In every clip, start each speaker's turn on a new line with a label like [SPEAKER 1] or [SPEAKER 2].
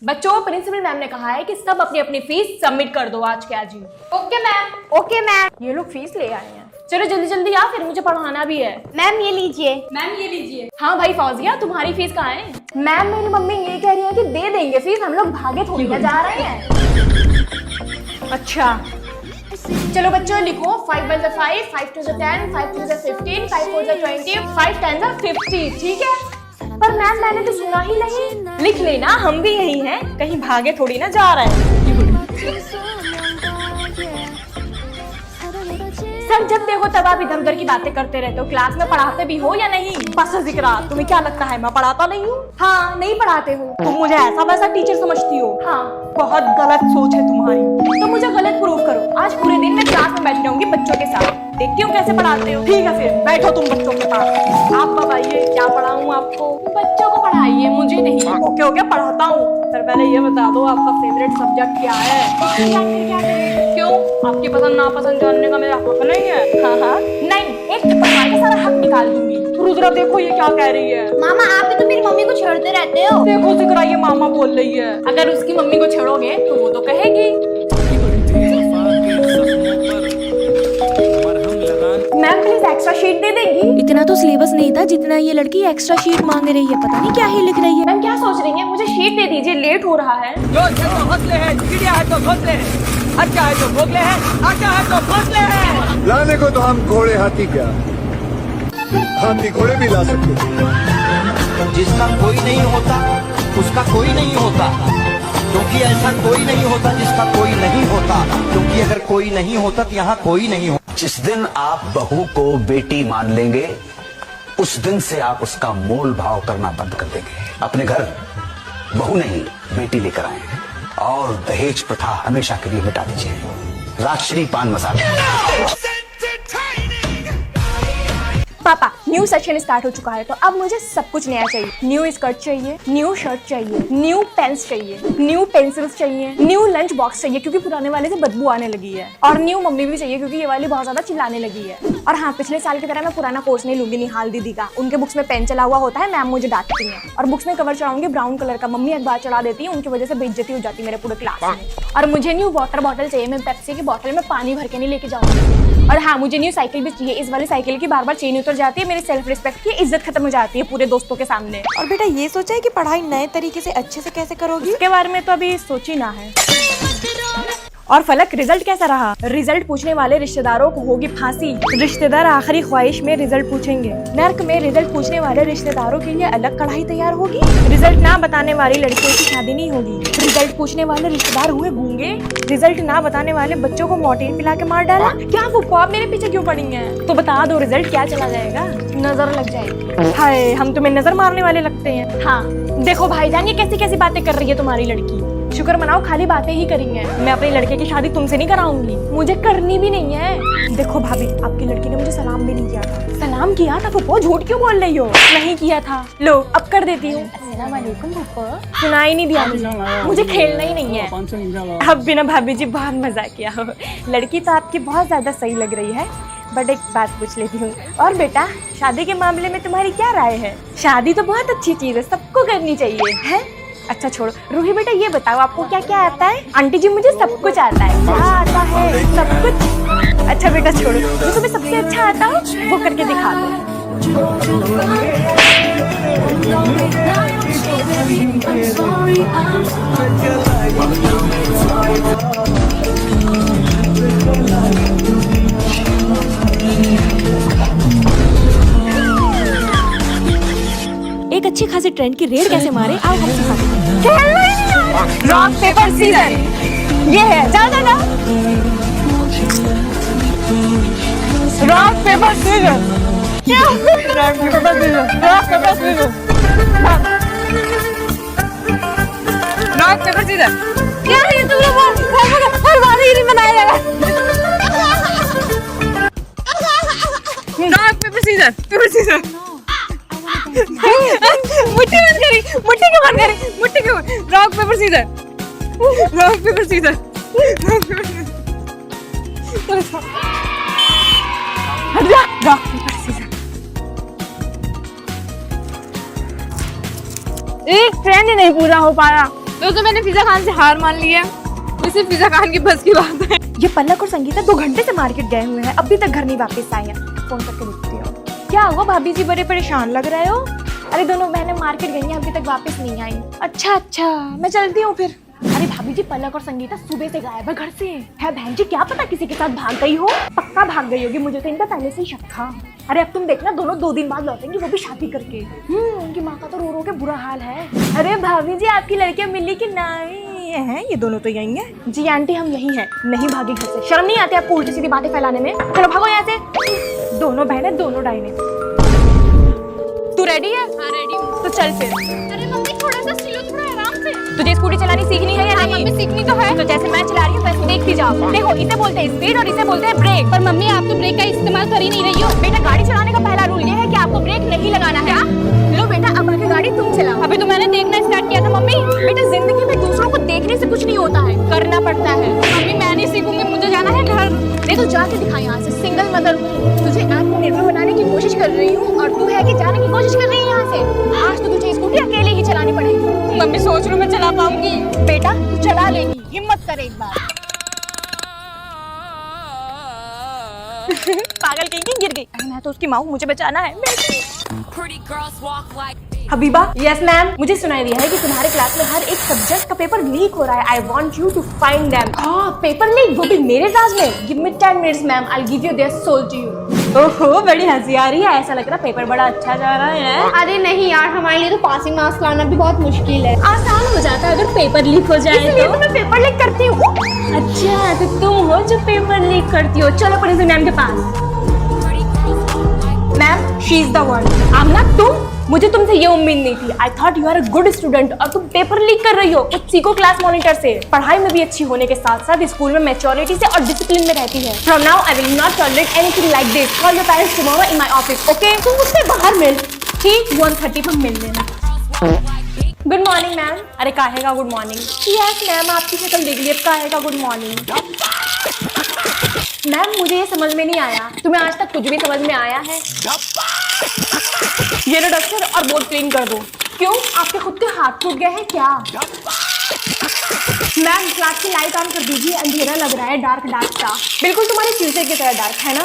[SPEAKER 1] बच्चों, principal ma'am ने कहा है कि सब अपनी अपनी फीस सबमिट कर दो आज के आज ही।
[SPEAKER 2] Okay ma'am. Okay ma'am.
[SPEAKER 1] ये लोग फीस ले आए हैं। चलो जल्दी जल्दी आ, फिर मुझे पढ़ाना भी है।
[SPEAKER 2] मैम ये लीजिए।
[SPEAKER 3] मैम ये लीजिए।
[SPEAKER 1] हाँ भाई फौजिया, तुम्हारी फीस कहाँ है?
[SPEAKER 2] मैम मेरी मम्मी ये कह रही है कि दे देंगे फीस, हम लोग भागे थोड़ी ना जा रहे हैं।
[SPEAKER 1] अच्छा चलो बच्चों लिखो 5 1 5, 5 2 10, 5 3 15, 5 4 20, 5 10 50, ठीक है?
[SPEAKER 2] पर मैम मैंने तो सुना ही नहीं।
[SPEAKER 1] लिख लेना, हम भी यही हैं, कहीं भागे थोड़ी ना जा रहे हैं। सर जब देखो तब आप इधर उधर की बातें करते रहते हो। क्लास में पढ़ाते भी हो या नहीं? बस जिक्र, तुम्हें क्या लगता है मैं पढ़ाता नहीं हूँ?
[SPEAKER 2] हाँ नहीं पढ़ाते हो।
[SPEAKER 1] तुम मुझे ऐसा वैसा टीचर समझती हो?
[SPEAKER 2] हाँ।
[SPEAKER 1] बहुत गलत सोच है तुम्हारी। तो मुझे गलत प्रूव करो। आज पूरे दिन मैं क्लास में बैठी रहूंगी बच्चों के साथ, देखती हूँ कैसे पढ़ाते हो। ठीक है फिर बैठो तुम बच्चों के पास। आप बताइए क्या पढ़ाऊँ आपको?
[SPEAKER 2] बच्चों को पढ़ाइए, मुझे नहीं।
[SPEAKER 1] ओके ओके पढ़ाता हूँ। सर पहले ये बता दो आपका फेवरेट सब्जेक्ट क्या है? क्यों? आपकी पसंद नापसंद जानने का मेरा हक नहीं है?
[SPEAKER 2] हाँ हाँ।
[SPEAKER 1] नहीं, एक तुम्हारा सारा हक निकाल दूंगी। रुद्रा देखो ये क्या कह रही है।
[SPEAKER 2] मामा आप भी तो मेरी मम्मी को छेड़ते रहते हो।
[SPEAKER 1] देखो जिक्रा ये मामा बोल रही है। अगर उसकी मम्मी को छेड़ोगे तो वो तो कहेगी।
[SPEAKER 2] मैम प्लीज एक्स्ट्रा शीट दे देंगी?
[SPEAKER 4] इतना तो सिलेबस नहीं था जितना ये लड़की एक्स्ट्रा शीट मांग रही है। पता नहीं क्या ही लिख रही है।
[SPEAKER 1] मैम क्या सोच रही है? मुझे शीट दे दीजिए, लेट हो रहा है।
[SPEAKER 5] जो है तो हौसले है, चिड़िया है तो घोंसले है, अच्छा है तो भोगले है, अच्छा है तो घोंसले है।
[SPEAKER 6] लाने को तो हम घोड़े हाथी क्या, हाथी घोड़े भी ला सकते हैं।
[SPEAKER 7] जिसका कोई नहीं होता उसका कोई नहीं होता, क्योंकि ऐसा कोई नहीं होता जिसका कोई नहीं होता, क्योंकि अगर कोई नहीं होता तो यहाँ कोई नहीं होता।
[SPEAKER 8] जिस दिन आप बहू को बेटी मान लेंगे उस दिन से आप उसका मोल भाव करना बंद कर देंगे। अपने घर बहू नहीं बेटी लेकर आए हैं और दहेज प्रथा हमेशा के लिए मिटा दीजिए। राजश्री पान मसाला।
[SPEAKER 1] पापा न्यू सेशन स्टार्ट हो चुका है, तो अब मुझे सब कुछ नया चाहिए। न्यू स्कर्ट चाहिए, न्यू शर्ट चाहिए, न्यू पेन्स चाहिए, न्यू पेंसिल्स चाहिए, न्यू लंच बॉक्स चाहिए क्योंकि पुराने वाले से बदबू आने लगी है, और न्यू मम्मी भी चाहिए क्योंकि ये वाली बहुत ज्यादा चिल्लाने लगी है। और हाँ, पिछले साल की तरह मैं पुराना कोर्स नहीं लूंगी निहाल दीदी का। उनके बुक्स में पेन चला हुआ होता है, मैम मुझे डांटती है। और बुक्स में कवर चढ़ाऊंगी ब्राउन कलर का, मम्मी अखबार चढ़ा देती है, उनकी वजह से बेइज्जती हो जाती है मेरे पूरे क्लास में। और मुझे न्यू वाटर बॉटल चाहिए, मैं पेप्सी की बॉटल में पानी भर के नहीं लेके जाऊंगी। और हाँ, मुझे न्यू साइकिल भी चाहिए। इस वाली साइकिल की बार बार चेन उतर जाती है, मेरी सेल्फ रिस्पेक्ट की इज्जत खत्म हो जाती है पूरे दोस्तों के सामने।
[SPEAKER 4] और बेटा ये सोचा है कि पढ़ाई नए तरीके से अच्छे से कैसे करोगी?
[SPEAKER 1] इसके बारे में तो अभी सोची ना है। और फलक रिजल्ट कैसा रहा? रिजल्ट पूछने वाले रिश्तेदारों को होगी फांसी। रिश्तेदार आखिरी ख्वाहिश में रिजल्ट पूछेंगे। नर्क में रिजल्ट पूछने वाले रिश्तेदारों के लिए अलग कढ़ाई तैयार होगी। रिजल्ट ना बताने वाली लड़कियों की शादी नहीं होगी। रिजल्ट पूछने वाले रिश्तेदार हुए गूंगे। रिजल्ट ना बताने वाले बच्चों को मोर्टीन पिला के मार डाला। क्या फुप्पो आप मेरे पीछे क्यों पड़ी हैं? तो बता दो रिजल्ट क्या चला जाएगा? नजर लग जाएगी। हाय, हम तुम्हें नजर मारने वाले लगते हैं। हाँ देखो भाईजान, ये कैसी कैसी बातें कर रही है तुम्हारी लड़की। शुक्र मनाओ, खाली बातें ही करेंगे। मैं अपने लड़के की शादी तुमसे नहीं कराऊंगी, मुझे करनी भी नहीं है। देखो भाभी, आपकी लड़की ने मुझे सलाम भी नहीं किया था। सलाम किया था फुप्पो, झूठ क्यों बोल रही हो? नहीं किया था। लो अब कर देती हूँ। अस्सलाम वालेकुम फुप्पो। सुनाई नहीं दिया मुझे खेलना ही नहीं है। अब बिना भाभी जी बहुत मजा किया हो। लड़की तो आपकी बहुत ज्यादा सही लग रही है, बट एक बात पूछ लेती हूँ। और बेटा, शादी के मामले में तुम्हारी क्या राय है? शादी तो बहुत अच्छी चीज है, सबको करनी चाहिए है। अच्छा छोड़ो, रूही बेटा ये बताओ आपको क्या क्या आता है? आंटी जी मुझे सब कुछ आता है। क्या आता है? सब कुछ। अच्छा बेटा छोड़ो, जो तुम्हें सबसे अच्छा आता हो वो करके दिखा दो।
[SPEAKER 4] एक अच्छी खासी ट्रेंड की रेड कैसे मारे, आओ हम सिखाते हैं।
[SPEAKER 1] रॉक पेपर सीजर ये है, ज्यादा ना। रॉक पेपर सीजर क्या? Rock paper scissor, rock paper scissor, rock paper scissor. क्या ये तुम लोग हर बार ही नहीं बनाया जाएगा। Rock paper scissor, paper scissor. मुट्ठी बंद करी, मुट्ठी क्यों बंद करी? मुट्ठी क्यों? Rock paper scissor, rock paper scissor, rock paper scissor. हट जा, रॉक पेपर सीजर। एक ट्रेंड ही नहीं पूरा हो पाया।
[SPEAKER 2] तो मैंने फिजा खान से हार मान ली है। वैसे फिजा खान की बस की बात है।
[SPEAKER 1] ये पलक और संगीता 2 घंटे से मार्केट गए हुए हैं, अभी तक घर नहीं वापस आए हैं। फोन करके देखती हूँ। क्या हुआ भाभी जी, बड़े परेशान लग रहे हो? अरे दोनों बहनें मार्केट गई हैं, अभी तक वापस नहीं आई। अच्छा, मैं चलती हूँ फिर। अरे भाभी जी, पलक और संगीता सुबह से गायब है घर से। है बहन जी, क्या पता किसी के साथ भाग गई हो। पक्का भाग गई होगी, मुझे तो इनका पहले से ही शक था। अरे अब तुम देखना, दोनों 2 दिन बाद लौटेंगी, वो भी शादी करके। उनकी माँ का तो रो रो के बुरा हाल है। अरे भाभी जी, आपकी लड़कियां मिली कि नहीं? हैं ये दोनों तो यही हैं। जी आंटी, हम यही हैं, नहीं भागे घर से। शर्म नहीं आती आपको उल्टी सीधी बातें फैलाने में? चलो भागो यहाँ से। दोनों बहनें, दोनों डाइने। तू रेडी है?
[SPEAKER 2] हाँ रेडी हूँ।
[SPEAKER 1] तो चल फिर।
[SPEAKER 2] अरे मम्मी थोड़ा सा चलो, थोड़ा आराम से।
[SPEAKER 1] तुझे स्कूटी चलानी सीखनी है या नहीं?
[SPEAKER 2] मम्मी सीखनी तो है।
[SPEAKER 1] तो जैसे मैं चला रही हूँ वैसे देखती जाओ। देखो, इसे बोलते हैं स्पीड और इसे बोलते हैं ब्रेक।
[SPEAKER 2] पर मम्मी आप तो ब्रेक का इस्तेमाल कर ही नहीं रही हो।
[SPEAKER 1] बेटा, गाड़ी चलाने का पहला रूल ये है कि आपको ब्रेक नहीं लगाना है। लो बेटा, अब आगे गाड़ी तुम चलाओ।
[SPEAKER 2] अभी तो मैंने देखना स्टार्ट किया था मम्मी।
[SPEAKER 1] बेटा, जिंदगी में दूसरों को देखने से कुछ नहीं होता है, करना पड़ता है।
[SPEAKER 2] मम्मी मैं नहीं सीखूंगी, मुझे जाना है घर।
[SPEAKER 1] देखो, जाके दिखा यहाँ से। सिंगल मदर हूँ, तुझे आत्मनिर्भर बनाने की कोशिश कर रही हूँ और तू है कि जाने की कोशिश कर रही है यहाँ से। आज तो तुझे स्कूटी अकेले ही चलानी पड़ेगी।
[SPEAKER 2] मम्मी सोच रही हूँ मैं चला पाऊंगी।
[SPEAKER 1] बेटा, तू चला लेगी, हिम्मत कर एक बार। पागल कहीं की गिर गई। मैं तो उसकी माँ हूँ, मुझे बचाना है। हबीबा। Yes ma'am. मुझे सुनाई दिया है कि तुम्हारे क्लास में हर एक सब्जेक्ट का पेपर लीक हो रहा है। I want you to find them. Paper leak, वो भी मेरे क्लास में? Give me 10 minutes ma'am, I give you their soul to you. ओहो, बड़ी हंसी आ रही है। ऐसा लग रहा है पेपर बड़ा अच्छा जा रहा है।
[SPEAKER 2] अरे नहीं यार, हमारे लिए तो पासिंग मार्क्स लाना भी बहुत मुश्किल है।
[SPEAKER 1] आसान हो जाता है अगर पेपर लीक हो जाए तो मैं पेपर लीक करती हूँ। अच्छा, तो तुम हो जो पेपर लीक करती हो। चलो प्रिंसिपल मैम के पास। Ma'am, she is the one. Amna, तुम? मुझे तुमसे ये उम्मीद नहीं थी। I thought you are a good student और तुम पेपर लीक कर रही हो। कुछ सीखो क्लास मॉनिटर से। पढ़ाई में भी अच्छी होने के साथ साथ स्कूल में मैच्योरिटी से और डिसिप्लिन में रहती है। From now I will not tolerate anything like this. Call your parents tomorrow in my office, okay? तुम मुझसे बाहर मिल। ठीक, 1:30 पर मिल लेना। Good morning ma'am. अरे काहे का गुड मॉर्निंग? यस मैम, आपकी शक्ल देख ली, अब काहे का गुड मॉर्निंग? मैम, मुझे ये समझ में नहीं आया, तुम्हें आज तक कुछ भी समझ में आया है? ये लो डस्टर और बोर्ड क्लीन कर दो। क्यों, आपके खुद के हाथ टूट गए हैं क्या? मैम, क्लास की लाइट ऑन कर दीजिए, अंधेरा लग रहा है, डार्क डार्क सा। बिल्कुल तुम्हारे फ्यूचर की तरह डार्क है ना?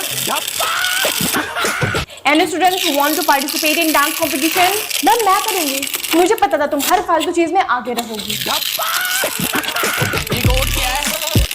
[SPEAKER 1] Any students who want to participate in dance competition? Ma'am, मैं करूँगी। मुझे पता था तुम हर फालतू चीज में आगे रहोगी।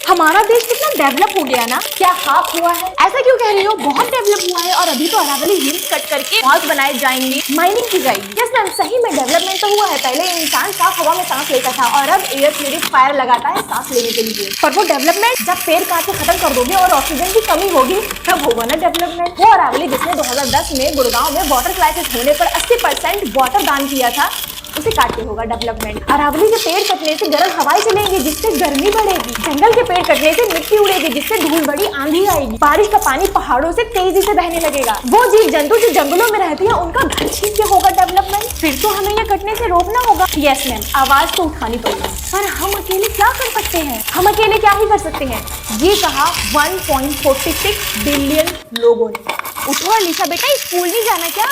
[SPEAKER 1] हमारा देश कितना डेवलप हो गया ना। क्या हाफ हुआ है? ऐसा क्यों कह रही हो? बहुत डेवलप हुआ है और अभी तो अरावली हिल्स कट करके मॉल्स बनाए जाएंगे, माइनिंग की जाएगी। यस मैम, सही में डेवलपमेंट तो हुआ है। पहले इंसान साफ हवा में सांस लेता था और अब एयर प्यूरिफायर लगाता है सांस लेने के लिए। पर वो डेवलपमेंट जब पेड़ काट के खत्म कर दोगे और ऑक्सीजन की कमी होगी तब होगा ना डेवलपमेंट। वो अरावली जिसने 2010 में गुड़गांव में वाटर क्राइसिस होने पर 80% वाटर दान किया था, उसे काट के होगा डेवलपमेंट। अरावली के पेड़ कटने से गर्म हवाएं चलेंगी जिससे गर्मी बढ़ेगी। जंगल के पेड़ कटने से मिट्टी उड़ेगी जिससे धूल भरी आंधी आएगी। बारिश का पानी पहाड़ों से तेजी से बहने लगेगा। वो जीव जंतु जो जंगलों में रहती है उनका घर छीन के होगा डेवलपमेंट। फिर तो हमें ये कटने से रोकना होगा। यस मैम, आवाज तो उठानी पड़ेगी। पर हम अकेले क्या कर सकते हैं? हम अकेले क्या ही कर सकते हैं? ये कहा 1.46 बिलियन लोगों ने। उठो अलीशा बेटा, स्कूल नहीं जाना क्या?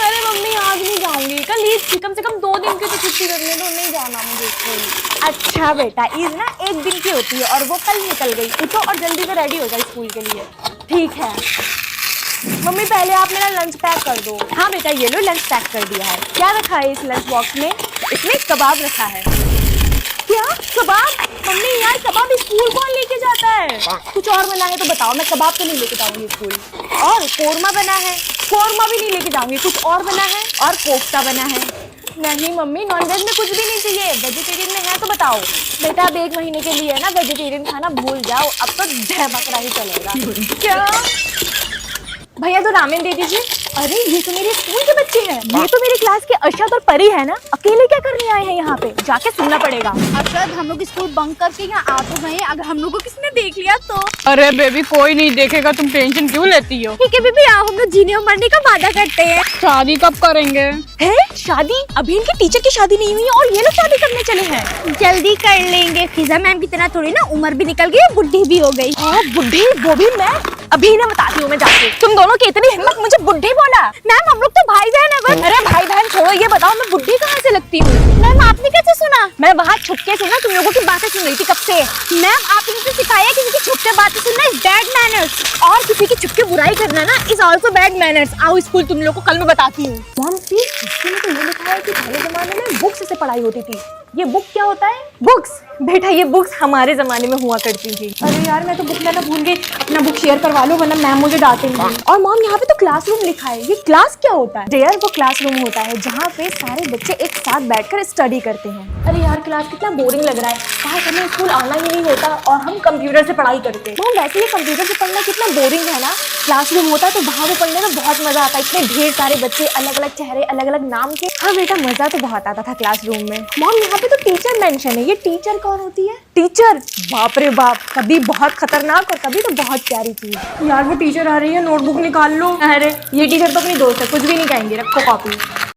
[SPEAKER 1] अरे मम्मी, आज नहीं जाऊंगी, कल ईद थी, कम से कम 2 दिन की तो छुट्टी करने दो, नहीं जाना मुझे स्कूल। अच्छा बेटा, ईद ना 1 दिन की होती है और वो कल निकल गई। उठो और जल्दी से रेडी हो जाए स्कूल के लिए। ठीक है मम्मी, पहले आप मेरा लंच पैक कर दो। हाँ बेटा, ये लो, लंच पैक कर दिया है। क्या रखा है इस लंच बॉक्स में? इसमें कबाब रखा है। क्या कबाब? मम्मी, यार कबाब स्कूल कौन लेके जाता है? कुछ और बना है तो बताओ, मैं कबाब तो नहीं लेके जाऊंगी स्कूल। और कोरमा बना है? कोरमा भी नहीं लेके जाऊंगी। कुछ और बना है? और कोफ्ता बना है? नहीं मम्मी, नॉनवेज में कुछ भी नहीं चाहिए, वेजिटेरियन में है तो बताओ। बेटा, अब 1 महीने के लिए ना वेजिटेरियन खाना भूल जाओ, अब तो दह बकरा ही चलेगा। क्या भैया, तो रामेन दे दीजिए। अरे ये तो मेरे स्कूल के बच्चे हैं। ये तो मेरी क्लास के अर्शद और परी है ना। अकेले क्या करने आए हैं यहाँ पे? जाके सुनना पड़ेगा।
[SPEAKER 2] अर्शद, हम लोग स्कूल बंक करके यहाँ आ तो गए, अगर हम लोग को किसने देख लिया तो?
[SPEAKER 5] अरे बेबी, कोई नहीं देखेगा, तुम टेंशन क्यों लेती हो?
[SPEAKER 2] ठीक है बेबी, आओ हम लोग जीने और मरने का वादा करते हैं।
[SPEAKER 5] शादी कब करेंगे?
[SPEAKER 1] है शादी? अभी इनके टीचर की शादी नहीं हुई है और ये लोग शादी करने चले हैं।
[SPEAKER 2] जल्दी कर लेंगे। फिजा मैम की तरह थोड़ी ना, उम्र भी निकल गई, बुढ़ी भी हो गई।
[SPEAKER 1] हाँ बुढ़ी, वो भी मैं। अभी ना बताती हूँ मैं जाके। तुम दोनों की इतनी हिम्मत, मुझे बुढ़ी बोला। मैम हम लोग तो भाई बहन है बस। अरे भाई बहन छोड़ो, ये बताओ मैं बुढ़ी कहाँ से लगती हूँ? मैम आपने कैसे सुना? मैं वहाँ छुपके से ना तुम लोगों की बातें सुन रही थी कब से। मैम आपने तो सिखाया किसी की छुपके बातें सुनना इज बैड मैनर्स, और किसी की छुपके बुराई करना ना इज आल्सो बैड मैनर्स। आओ स्कूल तुम लोग को कल मैं बताती हूँ। मॉम प्लीज, हिस्ट्री में तो ये लिखा है कि पहले जमाने में बुक्स से पढ़ाई होती थी। ये बुक क्या होता है? बुक्स बेटा, ये बुक्स हमारे जमाने में हुआ करती थी। अरे यार मैं तो बुक लेना भूल गई। अपना बुक शेयर करवा लो वरना मैम मुझे डांटेंगी। और मॉम यहाँ पे तो क्लासरूम लिखा है, ये क्लास क्या होता है? डेयर वो क्लासरूम होता है जहाँ पे सारे बच्चे एक साथ बैठकर स्टडी करते हैं। अरे यार क्लास कितना बोरिंग लग रहा है, काश हमें स्कूल आना ही नहीं होता और हम कंप्यूटर से पढ़ाई करते। मॉम वैसे ये कंप्यूटर से पढ़ना कितना बोरिंग है ना, क्लासरूम होता तो वहाँ पे पढ़ने में बहुत मजा आता। इतने ढेर सारे बच्चे, अलग अलग चेहरे, अलग अलग नाम के। हाँ बेटा मजा तो बहुत आता था क्लासरूम में। मॉम यहाँ पे तो टीचर मेंशन है, ये टीचर कौन होती है? टीचर बाप रे बाप, कभी बहुत खतरनाक और कभी तो बहुत प्यारी चीज। यार वो टीचर आ रही है, नोटबुक निकाल लो। अरे ये टीचर तो अपनी दोस्त है, कुछ भी नहीं कहेंगे, रखो कॉपी।